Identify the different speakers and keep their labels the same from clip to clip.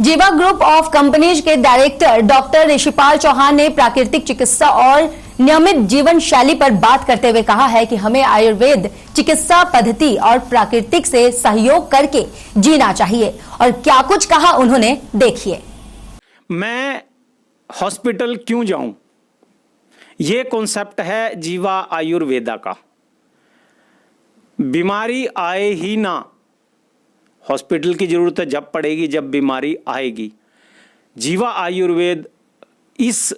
Speaker 1: जीवा group of companies के director doctor Rishipal Chauhan ने प्राकृतिक चिकित्सा और नियमित जीवन शैली पर बात करते हुए कहा है कि हमें आयुर्वेद चिकित्सा पद्धति और प्राकृतिक से सहयोग करके जीना चाहिए। और क्या कुछ कहा उन्होंने, देखिए।
Speaker 2: मैं हॉस्पिटल क्यों जाऊं, ये कॉन्सेप्ट है जीवा आयुर्वेदा का। बीमारी आए ही ना, हॉस्पिटल की ज़रूरत जब पड़ेगी जब बीमारी आएगी। जीवा आयुर्वेद इस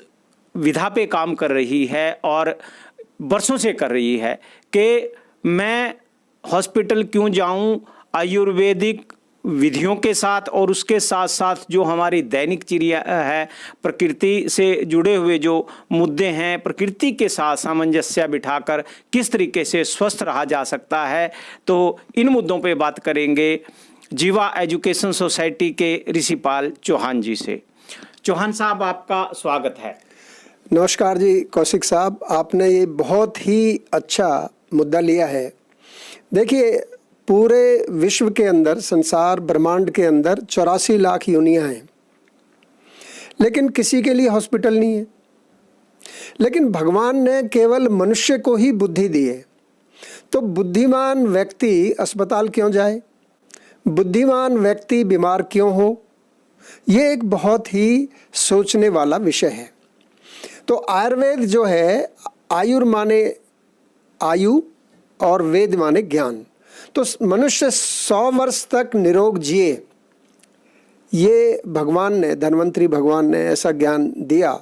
Speaker 2: विधा पे काम कर रही है और बरसों से कर रही है कि मैं हॉस्पिटल क्यों जाऊं, आयुर्वेदिक विधियों के साथ और उसके साथ साथ जो हमारी दैनिक चर्या है, प्रकृति से जुड़े हुए जो मुद्दे हैं, प्रकृति के साथ सामंजस्य बिठाकर किस तरीके से स्वस्थ रहा जा सकता है, तो इन मुद्दों पे बात करेंगे जीवा एजुकेशन सोसाइटी के ऋषिपाल चौहान जी से। चौहान साहब, आपका स्वागत है।
Speaker 3: नमस्कार जी कौशिक साहब, आपने ये बहुत ही अच्छा मुद्दा लिया है। देखिए, पूरे विश्व के अंदर, संसार ब्रह्मांड के अंदर 84 लाख योनियां हैं, लेकिन किसी के लिए हॉस्पिटल नहीं है। लेकिन भगवान ने केवल मनुष्य को ही बुद्धि दी है, तो बुद्धिमान व्यक्ति अस्पताल क्यों जाए, बुद्धिमान व्यक्ति बीमार क्यों हो, ये एक बहुत ही सोचने वाला विषय है। तो आयुर्वेद जो है, आयुर माने आयु और वेद माने ज्ञान, तो मनुष्य 100 वर्ष तक निरोग जिए, ये भगवान ने, धन्वंतरी भगवान ने ऐसा ज्ञान दिया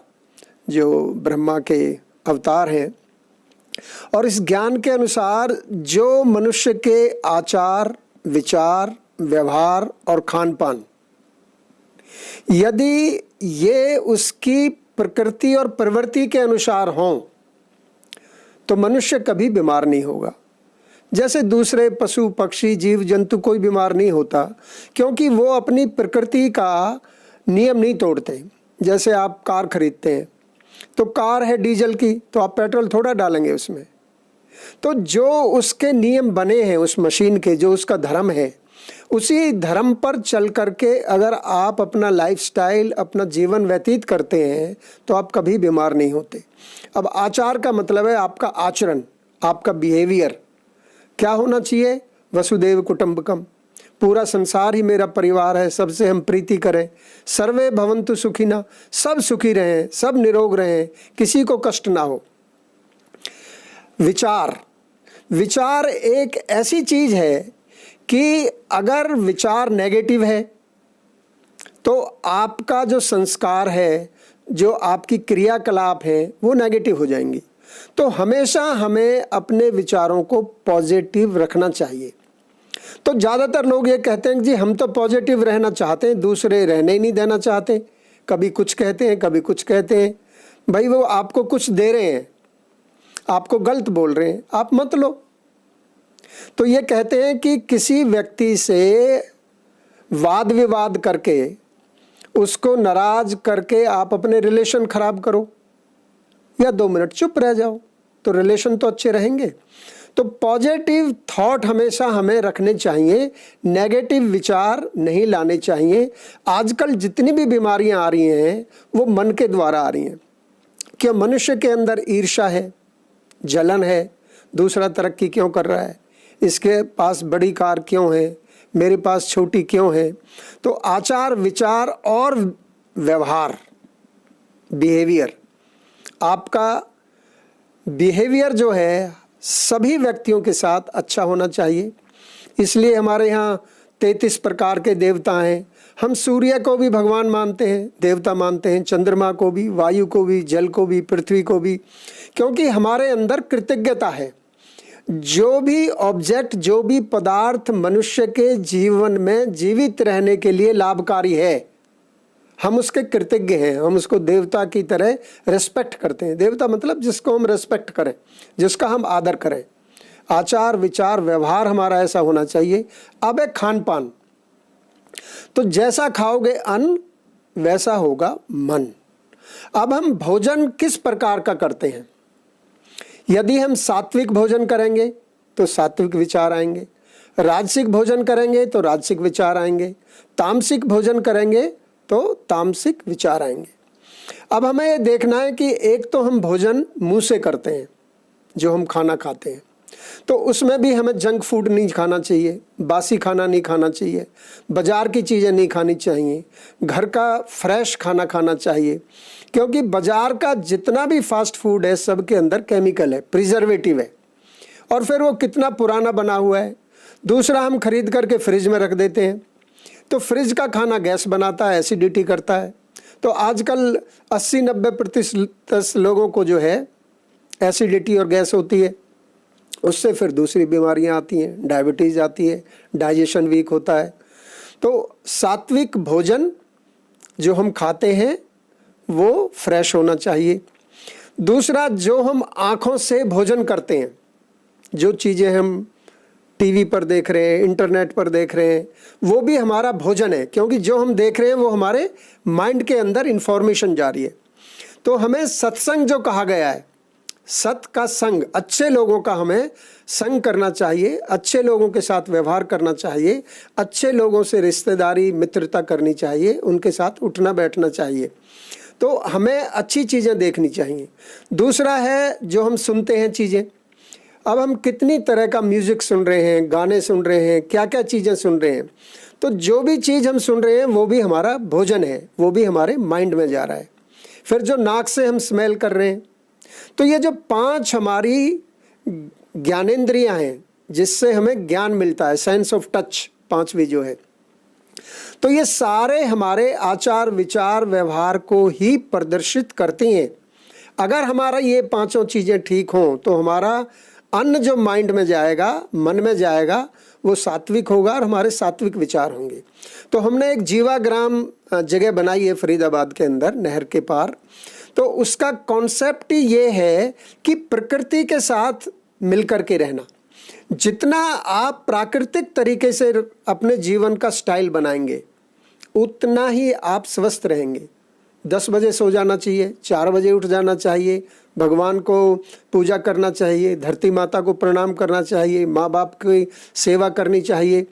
Speaker 3: जो ब्रह्मा के अवतार हैं। और इस ज्ञान के अनुसार जो मनुष्य के आचार, विचार, व्यवहार और खान पान, यदि ये उसकी प्रकृति और प्रवृत्ति के अनुसार हों, तो मनुष्य कभी बीमार नहीं होगा। जैसे दूसरे पशु पक्षी जीव जंतु कोई बीमार नहीं होता, क्योंकि वो अपनी प्रकृति का नियम नहीं तोड़ते। जैसे आप कार खरीदते हैं, तो कार है डीजल की, तो आप पेट्रोल थोड़ा डालेंगे उसमें। तो जो उसके नियम बने हैं उस मशीन के, जो उसका धर्म है, उसी धर्म पर चल करके अगर आप अपना लाइफस्टाइल, अपना जीवन व्यतीत करते हैं, तो आप कभी बीमार नहीं होते। अब आचार का मतलब है आपका आचरण, आपका बिहेवियर क्या होना चाहिए। वसुदेव कुटुंबकम, पूरा संसार ही मेरा परिवार है, सबसे हम प्रीति करें। सर्वे भवन्तु सुखिनः, सब सुखी रहें, सब निरोग रहें, किसी को कष्ट ना हो। विचार एक ऐसी चीज है कि अगर विचार नेगेटिव है, तो आपका जो संस्कार है, जो आपकी क्रियाकलाप है, वो नेगेटिव हो जाएंगी। तो हमेशा हमें अपने विचारों को पॉजिटिव रखना चाहिए। तो ज़्यादातर लोग ये कहते हैं कि जी हम तो पॉजिटिव रहना चाहते हैं, दूसरे रहने ही नहीं देना चाहते। कभी कुछ कहते हैं, कभी कुछ कहते हैं। भाई, वो आपको कुछ दे रहे हैं, आपको गलत बोल रहे हैं, आप मत लो। तो ये कहते हैं कि किसी व्यक्ति से वाद विवाद करके, उसको नाराज करके आप अपने रिलेशन खराब करो, या 2 मिनट चुप रह जाओ, तो रिलेशन तो अच्छे रहेंगे। तो पॉजिटिव थॉट हमेशा हमें रखने चाहिए, नेगेटिव विचार नहीं लाने चाहिए। आजकल जितनी भी बीमारियां आ रही हैं, वो मन के द्वारा आ रही हैं। क्या मनुष्य के अंदर ईर्ष्या है, जलन है, दूसरा तरक्की क्यों कर रहा है, इसके पास बड़ी कार क्यों है, मेरे पास छोटी क्यों है। तो आचार, विचार और व्यवहार, बिहेवियर, आपका बिहेवियर जो है सभी व्यक्तियों के साथ अच्छा होना चाहिए। इसलिए हमारे यहाँ 33 प्रकार के देवता हैं। हम सूर्य को भी भगवान मानते हैं, देवता मानते हैं, चंद्रमा को भी, वायु को भी, जल को भी, पृथ्वी को भी, क्योंकि हमारे अंदर कृतज्ञता है। जो भी ऑब्जेक्ट, जो भी पदार्थ मनुष्य के जीवन में जीवित रहने के लिए लाभकारी है, हम उसके कृतज्ञ हैं, हम उसको देवता की तरह रिस्पेक्ट करते हैं। देवता मतलब जिसको हम रिस्पेक्ट करें, जिसका हम आदर करें। आचार, विचार, व्यवहार हमारा ऐसा होना चाहिए। अब एक खान पान, तो जैसा खाओगे अन्न, वैसा होगा मन। अब हम भोजन किस प्रकार का करते हैं। यदि हम सात्विक भोजन करेंगे तो सात्विक विचार आएंगे, राजसिक भोजन करेंगे तो राजसिक विचार आएंगे, तामसिक भोजन करेंगे तो तामसिक विचार आएंगे। अब हमें ये देखना है कि एक तो हम भोजन मुंह से करते हैं, जो हम खाना खाते हैं, तो उसमें भी हमें जंक फूड नहीं खाना चाहिए, बासी खाना नहीं खाना चाहिए, बाज़ार की चीज़ें नहीं खानी चाहिए, घर का फ्रेश खाना खाना चाहिए, क्योंकि बाज़ार का जितना भी फास्ट फूड है सब के अंदर केमिकल है, प्रिजर्वेटिव है, और फिर वो कितना पुराना बना हुआ है। दूसरा, हम खरीद करके फ्रिज में रख देते हैं, तो फ्रिज का खाना गैस बनाता है, एसिडिटी करता है। तो आजकल 80-90% लोगों को जो है एसिडिटी और गैस होती है, उससे फिर दूसरी बीमारियां आती हैं, डायबिटीज़ आती है, डाइजेशन वीक होता है। तो सात्विक भोजन जो हम खाते हैं वो फ्रेश होना चाहिए। दूसरा, जो हम आँखों से भोजन करते हैं, जो चीज़ें हम टीवी पर देख रहे हैं, इंटरनेट पर देख रहे हैं, वो भी हमारा भोजन है, क्योंकि जो हम देख रहे हैं वो हमारे माइंड के अंदर इंफॉर्मेशन जा रही है। तो हमें सत्संग जो कहा गया है, सत का संग, अच्छे लोगों का हमें संग करना चाहिए, अच्छे लोगों के साथ व्यवहार करना चाहिए, अच्छे लोगों से रिश्तेदारी मित्रता करनी चाहिए, उनके साथ उठना बैठना चाहिए। तो हमें अच्छी चीज़ें देखनी चाहिए। दूसरा है जो हम सुनते हैं चीज़ें। अब हम कितनी तरह का म्यूज़िक सुन रहे हैं, गाने सुन रहे हैं, क्या क्या चीज़ें सुन रहे हैं। तो जो भी चीज़ हम सुन रहे हैं वो भी हमारा भोजन है, वो भी हमारे माइंड में जा रहा है। फिर जो नाक से हम स्मेल कर रहे हैं, तो ये जो 5 हमारी ज्ञानेंद्रियां हैं जिससे हमें ज्ञान मिलता है, सेंस ऑफ टच 5वीं जो है, तो ये सारे हमारे आचार विचार व्यवहार को ही प्रदर्शित करती हैं। अगर हमारा ये 5 चीज़ें ठीक हों तो हमारा अन्न जो माइंड में जाएगा, मन में जाएगा, वो सात्विक होगा और हमारे सात्विक विचार होंगे। तो हमने एक जीवाग्राम जगह बनाई है फरीदाबाद के अंदर, नहर के पार। तो उसका कॉन्सेप्ट ही ये है कि प्रकृति के साथ मिलकर के रहना। जितना आप प्राकृतिक तरीके से अपने जीवन का स्टाइल बनाएंगे उतना ही आप स्वस्थ रहेंगे। 10 बजे सो जाना चाहिए, 4 बजे उठ जाना चाहिए, भगवान को पूजा करना चाहिए, धरती माता को प्रणाम करना चाहिए, माँ बाप की सेवा करनी चाहिए।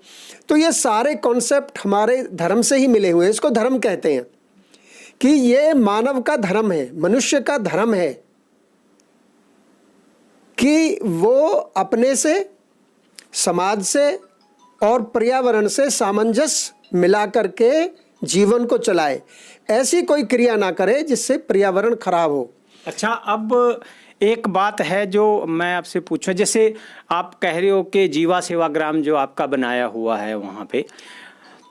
Speaker 3: तो ये सारे कॉन्सेप्ट हमारे धर्म से ही मिले हुए हैं। इसको धर्म कहते हैं कि ये मानव का धर्म है, मनुष्य का धर्म है कि वो अपने से, समाज से और पर्यावरण से सामंजस्य मिला करके जीवन को चलाए, ऐसी कोई क्रिया ना करे जिससे पर्यावरण खराब हो।
Speaker 2: अच्छा, अब एक बात है जो मैं आपसे पूछूं, जैसे आप कह रहे हो कि जीवा सेवाग्राम जो आपका बनाया हुआ है वहाँ पे,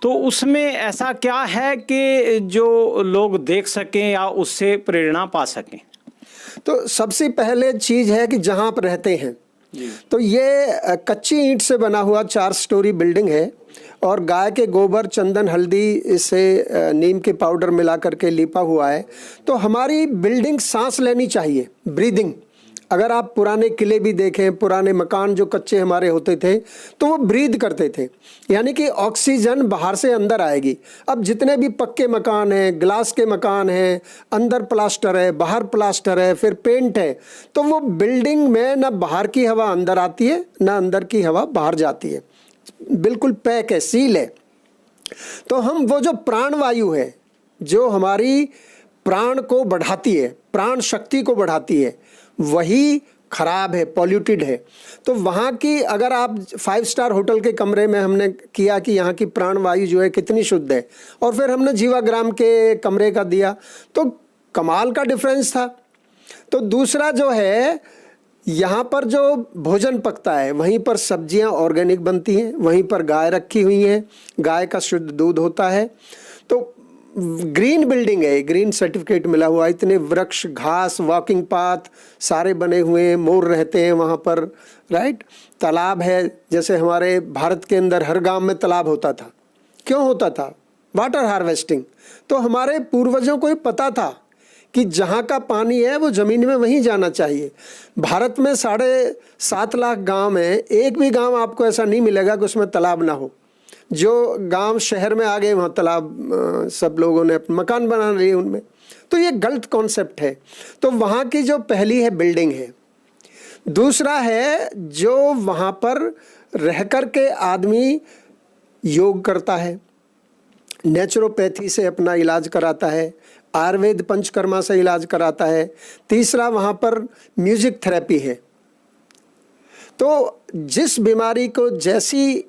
Speaker 2: तो उसमें ऐसा क्या है कि जो लोग देख सकें या उससे प्रेरणा पा सकें?
Speaker 3: तो सबसे पहले चीज़ है कि जहाँ आप रहते हैं, तो ये कच्ची ईंट से बना हुआ 4 स्टोरी बिल्डिंग है और गाय के गोबर, चंदन, हल्दी से नीम के पाउडर मिला करके लिपा हुआ है। तो हमारी बिल्डिंग सांस लेनी चाहिए, ब्रीदिंग। अगर आप पुराने किले भी देखें, पुराने मकान जो कच्चे हमारे होते थे, तो वो ब्रीद करते थे, यानी कि ऑक्सीजन बाहर से अंदर आएगी। अब जितने भी पक्के मकान हैं, ग्लास के मकान हैं, अंदर प्लास्टर है, बाहर प्लास्टर है, फिर पेंट है, तो वो बिल्डिंग में ना बाहर की हवा अंदर आती है, ना अंदर की हवा बाहर जाती है, बिल्कुल पैक है, सील है। तो हम वो जो प्राण वायु है, जो हमारी प्राण को बढ़ाती है, प्राण शक्ति को बढ़ाती है, वही खराब है, पॉल्यूटेड है। तो वहाँ की, अगर आप 5 स्टार होटल के कमरे में हमने किया कि यहाँ की प्राण वायु जो है कितनी शुद्ध है, और फिर हमने जीवाग्राम के कमरे का दिया, तो कमाल का डिफरेंस था। तो दूसरा जो है, यहाँ पर जो भोजन पकता है वहीं पर सब्जियाँ ऑर्गेनिक बनती हैं, वहीं पर गाय रखी हुई हैं, गाय का शुद्ध दूध होता है। तो ग्रीन बिल्डिंग है, ग्रीन सर्टिफिकेट मिला हुआ, इतने वृक्ष, घास, वॉकिंग पाथ सारे बने हुए हैं, मोर रहते हैं वहाँ पर, राइट। तालाब है, जैसे हमारे भारत के अंदर हर गांव में तालाब होता था। क्यों होता था? Water harvesting. तो हमारे पूर्वजों को ही पता था कि जहाँ का पानी है वो ज़मीन में वहीं जाना चाहिए। भारत में 7.5 लाख गांव में एक भी गांव आपको ऐसा नहीं मिलेगा कि उसमें तालाब ना हो। जो गांव शहर में आ गए वहाँ तालाब, सब लोगों ने मकान बना लिए उनमें। तो ये गलत कॉन्सेप्ट है। तो वहाँ की जो पहली है बिल्डिंग है, दूसरा है जो वहाँ पर रह कर के आदमी योग करता है, नेचुरोपैथी से अपना इलाज कराता है, आयुर्वेद पंचकर्मा से इलाज कराता है, तीसरा वहाँ पर म्यूजिक थेरेपी है। तो जिस बीमारी को जैसी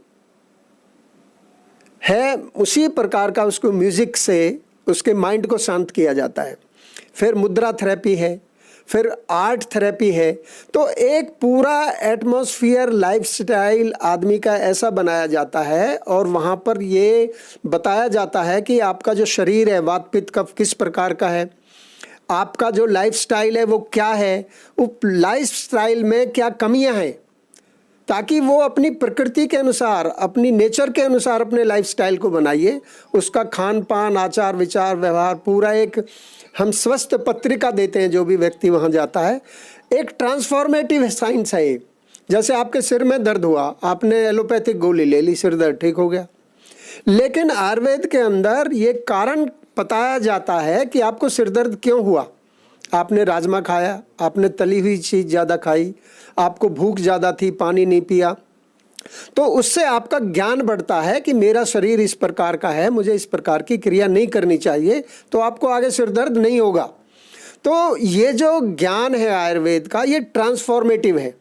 Speaker 3: है उसी प्रकार का उसको म्यूजिक से उसके माइंड को शांत किया जाता है। फिर मुद्रा थेरेपी है, फिर आर्ट थेरेपी है। तो एक पूरा एटमॉस्फेयर लाइफस्टाइल आदमी का ऐसा बनाया जाता है और वहाँ पर ये बताया जाता है कि आपका जो शरीर है वात पित्त कफ किस प्रकार का है, आपका जो लाइफस्टाइल है वो क्या है, उस लाइफस्टाइल में क्या कमियां हैं, ताकि वो अपनी प्रकृति के अनुसार अपनी नेचर के अनुसार अपने लाइफस्टाइल को बनाइए। उसका खान पान आचार विचार व्यवहार पूरा एक हम स्वस्थ पत्रिका देते हैं जो भी व्यक्ति वहाँ जाता है। एक ट्रांसफॉर्मेटिव साइंस है ये। जैसे आपके सिर में दर्द हुआ, आपने एलोपैथिक गोली ले ली, सिर दर्द ठीक हो गया। लेकिन आयुर्वेद के अंदर ये कारण बताया जाता है कि आपको सिर दर्द क्यों हुआ। आपने राजमा खाया, आपने तली हुई चीज़ ज़्यादा खाई, आपको भूख ज़्यादा थी, पानी नहीं पिया, तो उससे आपका ज्ञान बढ़ता है कि मेरा शरीर इस प्रकार का है, मुझे इस प्रकार की क्रिया नहीं करनी चाहिए, तो आपको आगे सिर दर्द नहीं होगा। तो ये जो ज्ञान है आयुर्वेद का, ये ट्रांसफॉर्मेटिव है,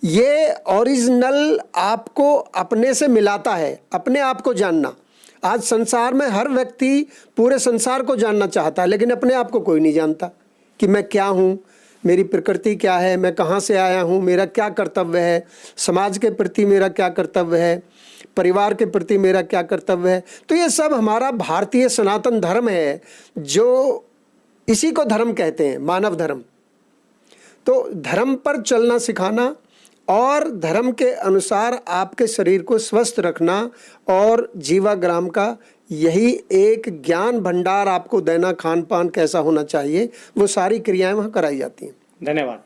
Speaker 3: ये ओरिजिनल आपको अपने से मिलाता है, अपने आप को जानना। आज संसार में हर व्यक्ति पूरे संसार को जानना चाहता है, लेकिन अपने आप को कोई नहीं जानता कि मैं क्या हूँ, मेरी प्रकृति क्या है, मैं कहाँ से आया हूँ, मेरा क्या कर्तव्य है, समाज के प्रति मेरा क्या कर्तव्य है, परिवार के प्रति मेरा क्या कर्तव्य है। तो ये सब हमारा भारतीय सनातन धर्म है, जो इसी को धर्म कहते हैं, मानव धर्म। तो धर्म पर चलना सिखाना और धर्म के अनुसार आपके शरीर को स्वस्थ रखना और जीवाग्राम का यही एक ज्ञान भंडार आपको देना, खान पान कैसा होना चाहिए, वो सारी क्रियाएं वहाँ कराई जाती हैं।
Speaker 2: धन्यवाद।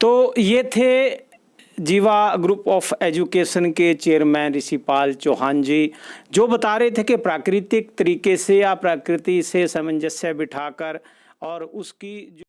Speaker 2: तो ये थे जीवा ग्रुप ऑफ एजुकेशन के चेयरमैन ऋषिपाल चौहान जी, जो बता रहे थे कि प्राकृतिक तरीके से या प्रकृति से सामंजस्य बिठाकर और उसकी